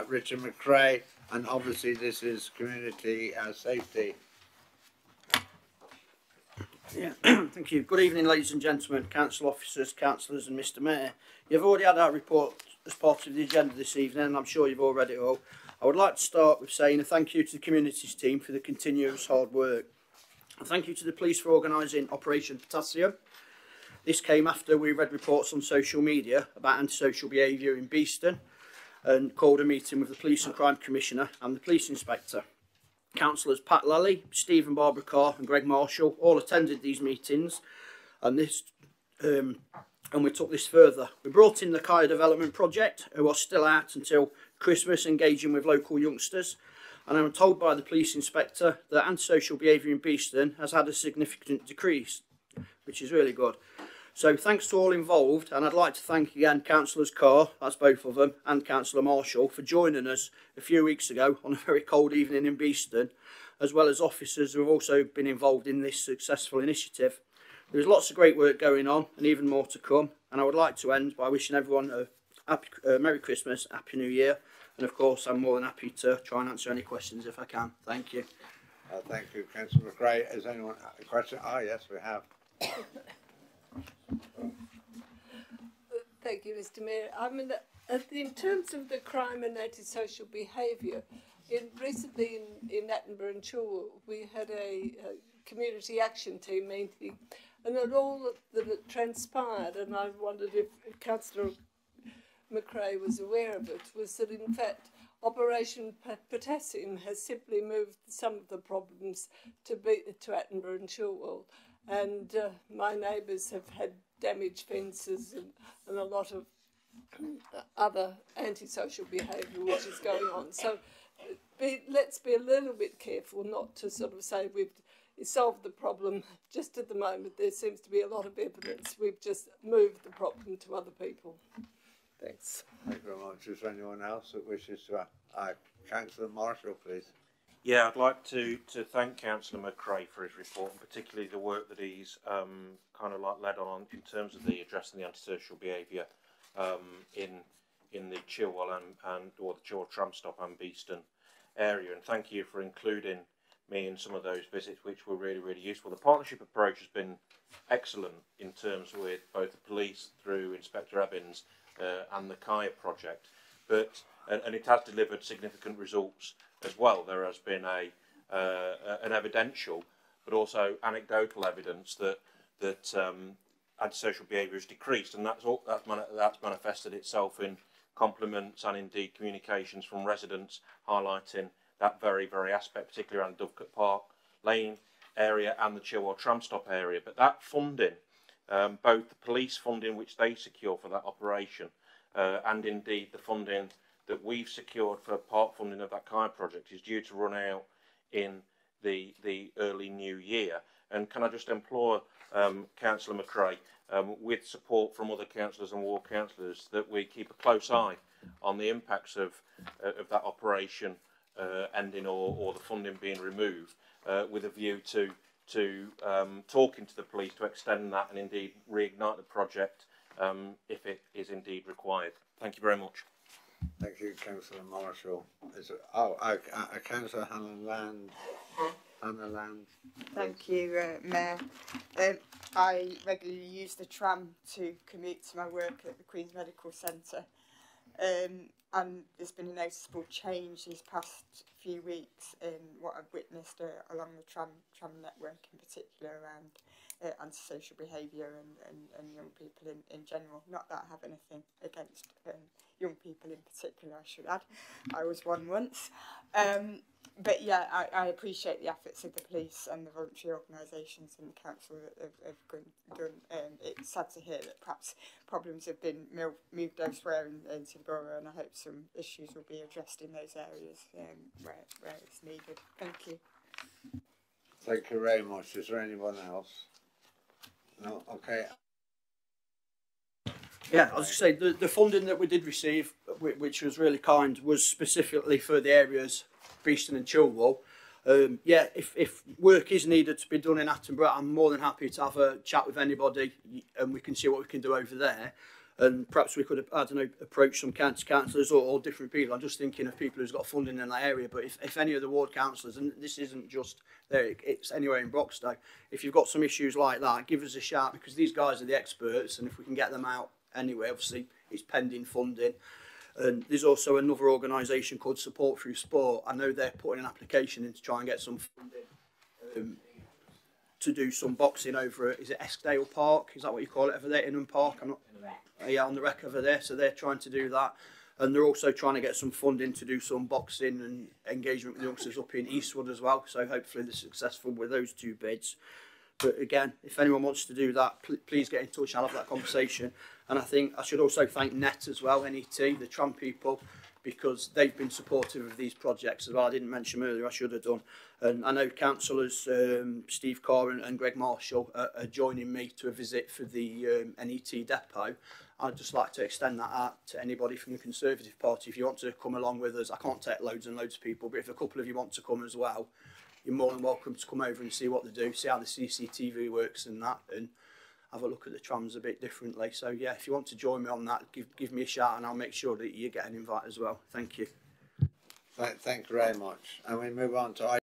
Richard MacRae, and obviously this is community safety. Yeah, thank you. Good evening, ladies and gentlemen, council officers, councillors and Mr Mayor. You've already had our report as part of the agenda this evening, and I'm sure you've all read it all. I would like to start with saying a thank you to the communities team for the continuous hard work. A thank you to the police for organising Operation Potassium. This came after we read reports on social media about antisocial behaviour in Beeston and called a meeting with the Police and Crime Commissioner and the Police Inspector. Councillors Pat Lally, Steve and Barbara Carr and Greg Marshall all attended these meetings, and we took this further. We brought in the Chayah Development Project, who are still out until Christmas, engaging with local youngsters, and I'm told by the Police Inspector that antisocial behaviour in Beeston has had a significant decrease, which is really good. So thanks to all involved, and I'd like to thank again Councillors Carr, that's both of them, and Councillor Marshall for joining us a few weeks ago on a very cold evening in Beeston, as well as officers who have also been involved in this successful initiative. There's lots of great work going on and even more to come, and I would like to end by wishing everyone a happy, Merry Christmas, Happy New Year, and of course I'm more than happy to try and answer any questions if I can. Thank you. Thank you, Councillor MacRae. Has anyone a question? Oh yes, we have. Thank you, Mr Mayor. I mean, in terms of the crime and antisocial behaviour, recently in Attenborough and Chilwell, we had a community action team meeting, and that all that transpired, and I wondered if Councillor MacRae was aware of it, was that in fact Operation Potassium has simply moved some of the problems to Attenborough and Chilwell. And my neighbours have had damaged fences and a lot of other antisocial behaviour which is going on. So let's be a little bit careful not to sort of say we've solved the problem. Just at the moment there seems to be a lot of evidence we've just moved the problem to other people. Thanks. Thank you very much. Is there anyone else that wishes to Councillor Marshall, please? Yeah, I'd like to thank Councillor MacRae for his report, and particularly the work that he's kind of like led on in terms of the addressing the antisocial behaviour in the Chilwell or the Chilwell tram stop and Beeston area. And thank you for including me in some of those visits, which were really, really useful. The partnership approach has been excellent in terms with both the police through Inspector Ebbins and the Chayah project, and it has delivered significant results as well. There has been an evidential but also anecdotal evidence that antisocial behaviour has decreased, and that's manifested itself in compliments and indeed communications from residents highlighting that very, very aspect, particularly around Dovecote Park Lane area and the Chilwell tram stop area. But that funding, both the police funding which they secure for that operation and indeed the funding that we've secured for part funding of that Chayah project, is due to run out in the early new year. And can I just implore Councillor MacRae, with support from other councillors and ward councillors, that we keep a close eye on the impacts of that operation ending or the funding being removed, with a view to talking to the police to extend that and indeed reignite the project if it is indeed required. Thank you very much. Thank you, Councillor Marshall. Councillor Hannah Land. Thank you, Mayor. I regularly use the tram to commute to my work at the Queen's Medical Centre, and there's been a noticeable change these past few weeks in what I've witnessed along the tram network, in particular around antisocial behaviour and young people in general. Not that I have anything against young people in particular, I should add. I was one once. But yeah, I appreciate the efforts of the police and the voluntary organisations and the council that have done. It's sad to hear that perhaps problems have been moved elsewhere into the borough, and I hope some issues will be addressed in those areas where it's needed. Thank you. Thank you very much. Is there anyone else? No? Okay. Yeah, I was going to say, the funding that we did receive, which was really kind, was specifically for the areas Beeston and Chilwell. Yeah, if work is needed to be done in Attenborough, I'm more than happy to have a chat with anybody and we can see what we can do over there. And perhaps we could, I don't know, approach some county councillors or different people. I'm just thinking of people who's got funding in that area. But if any of the ward councillors, and this isn't just there, it's anywhere in Broxtowe, if you've got some issues like that, give us a shout, because these guys are the experts, and if we can get them out anyway, obviously it's pending funding. And there's also another organisation called Support Through Sport. I know they're putting an application in to try and get some funding to do some boxing over at, is it Eskdale Park? Is that what you call it over there, Inham Park? I'm not. Yeah, on the wreck over there. So they're trying to do that, and they're also trying to get some funding to do some boxing and engagement with youngsters up in Eastwood as well. So hopefully they're successful with those two bids. But again, if anyone wants to do that, please get in touch. I'll have that conversation. And I think I should also thank NET as well, NET, the tram people, because they've been supportive of these projects as well. I didn't mention them earlier, I should have done. And I know councillors Steve Carr and Greg Marshall are joining me to a visit for the NET depot. I'd just like to extend that out to anybody from the Conservative Party. If you want to come along with us, I can't take loads and loads of people, but if a couple of you want to come as well, you're more than welcome to come over and see what they do, see how the CCTV works and that, and have a look at the trams a bit differently. So yeah, if you want to join me on that, give me a shout and I'll make sure that you get an invite as well. Thank you. Thank you very much. And we move on to